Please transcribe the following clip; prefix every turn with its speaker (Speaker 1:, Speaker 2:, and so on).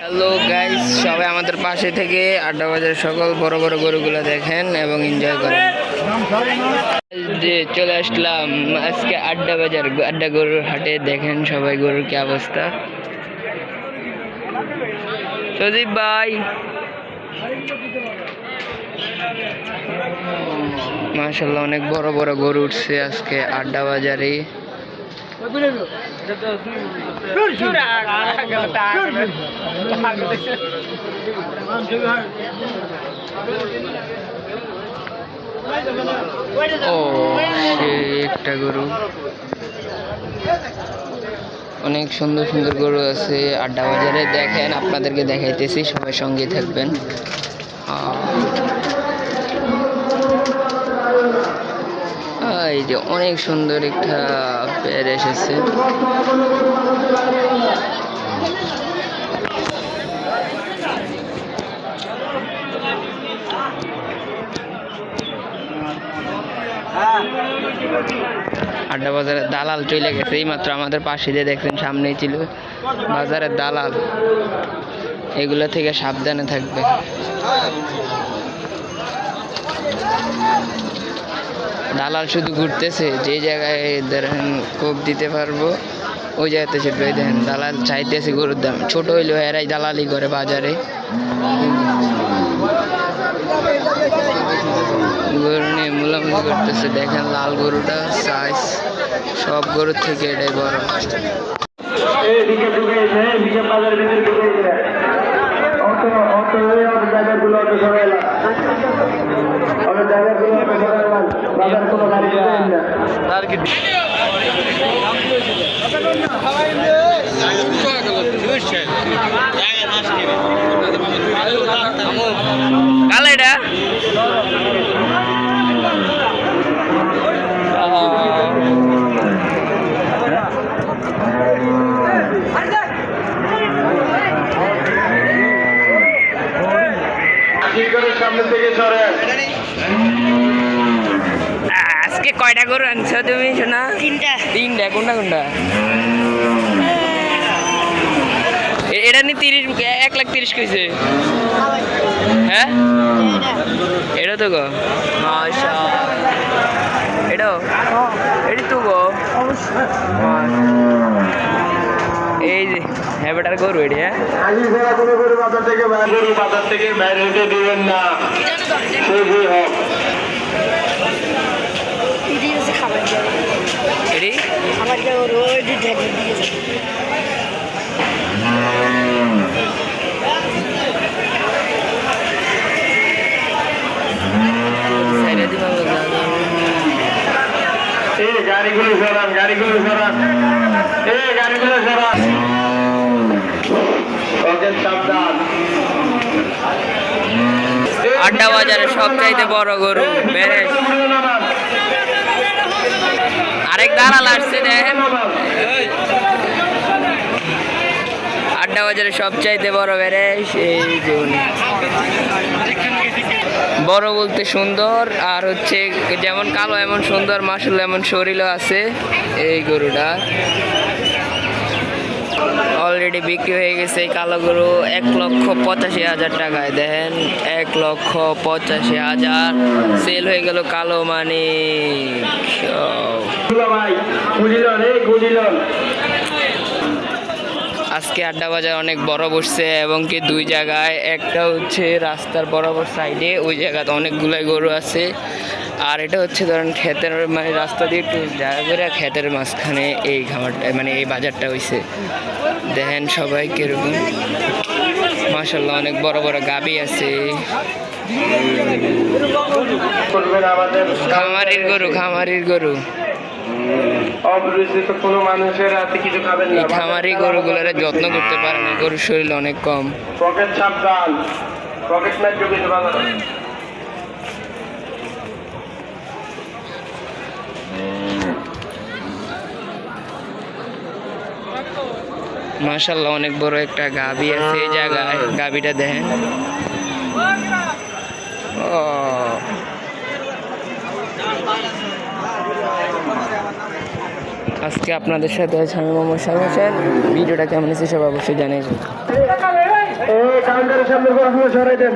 Speaker 1: Hello guys, সবাই আমাদের পাশে থেকে আড্ডা বাজার সকল বড় বড় গরুগুলো দেখেন এবং এনজয় করেন। যে চলে আসলাম আজকে আড্ডা বাজার, আড্ডা গরুর হাটে। দেখেন সবাই গরুর কি অবস্থা। সজীব ভাই, মাশাআল্লাহ অনেক বড় বড় গরু উঠছে আজকে আড্ডা বাজারে। ও একটা গরু, অনেক সুন্দর সুন্দর গরু আছে আড্ডা বাজারে। দেখেন, আপনাদেরকে দেখাইতেছি, সবাই সঙ্গে থাকবেন। এই যে অনেক সুন্দর একটা পেয়ার এসেছে। আড্ডা বাজারের দালাল চলে গেছে এই মাত্র, আমাদের পাশে দিয়ে দেখছেন, সামনেই ছিল বাজারের দালাল। এগুলো থেকে সাবধানে থাকবে। দালাল শুধু ঘুরতেছে, যে জায়গায় ধরেন কোপ দিতে পারবো ওই জায়গাতে ছিটবে। দেখেন দালাল চাইতেছে গরুর দাম ছোট হইলেও এরাই দালালি করে বাজারে। গরু নিয়ে মুলামুলি করতেছে। দেখেন লাল গরুটা সাইজ সব গরুর থেকে এটাই বড়। কালাইটা আজকে কয়টা গরু আনছো তুমি? শোনা তিনটা। কোনটা এটা নি 1,30,000 কইছে। হ্যাঁ এটা তো গো এটাও এটি তো গো। এই যে হ্যাঁ বেটার গরু এটি। হ্যাঁ বাজার থেকে বাইরে হতে দিবেন না। গাড়িগুলো সরান। আড্ডা বাজারে সবচাইতে বড় গরু বেরেশ। আরেক দালাল আসছে দেখেন। আড্ডা বাজারে সবচাইতে বড় বেরেশ। এই যে বড় বলতে সুন্দর, আর হচ্ছে যেমন কালো এমন সুন্দর, মাশাআল্লাহ এমন শরীরও আছে এই গরুটা। অলরেডি বিক্রি হয়ে গেছে এই কালো গরু 1,85,000 টাকায়। দেখেন 1,85,000 সেল হয়ে গেল কালো মানিক। আজকে আড্ডা বাজার অনেক বড় বসছে এবং কি দুই জায়গায়। একটা হচ্ছে রাস্তার বরাবর সাইডে, ওই জায়গাতে অনেকগুলাই গরু আছে। আর এটা হচ্ছে ধরেন ক্ষেতের, মানে রাস্তা দিয়ে একটু জায়গা করে ক্ষেতের মাঝখানে এই খামারটা, মানে এই বাজারটা হয়েছে। দেখেন সবাই কিরকম, মাশাআল্লাহ অনেক বড় বড় গাবি আছে। খামারির গরু কোনো মানুষের হাতে কিছু খাবেন না। খামারি গরুগুলোর যত্ন করতে পারে না, গরুর শরীর অনেক কম। পকেট সাবধান, পকেট না চোখে ভালো। মাশাআল্লাহ অনেক বড় একটা গাবি আছে এই জায়গায়। গাবিটা দেখেন। ও আজকে আপনাদের সাথে আছে আমি মোহাম্মদ শামীম হোসেন। ভিডিওটা কেমন হয়েছে সব অবশ্যই জানিয়ে
Speaker 2: এই কাউন্টারের সামনে গরুগুলো সরাই দেন।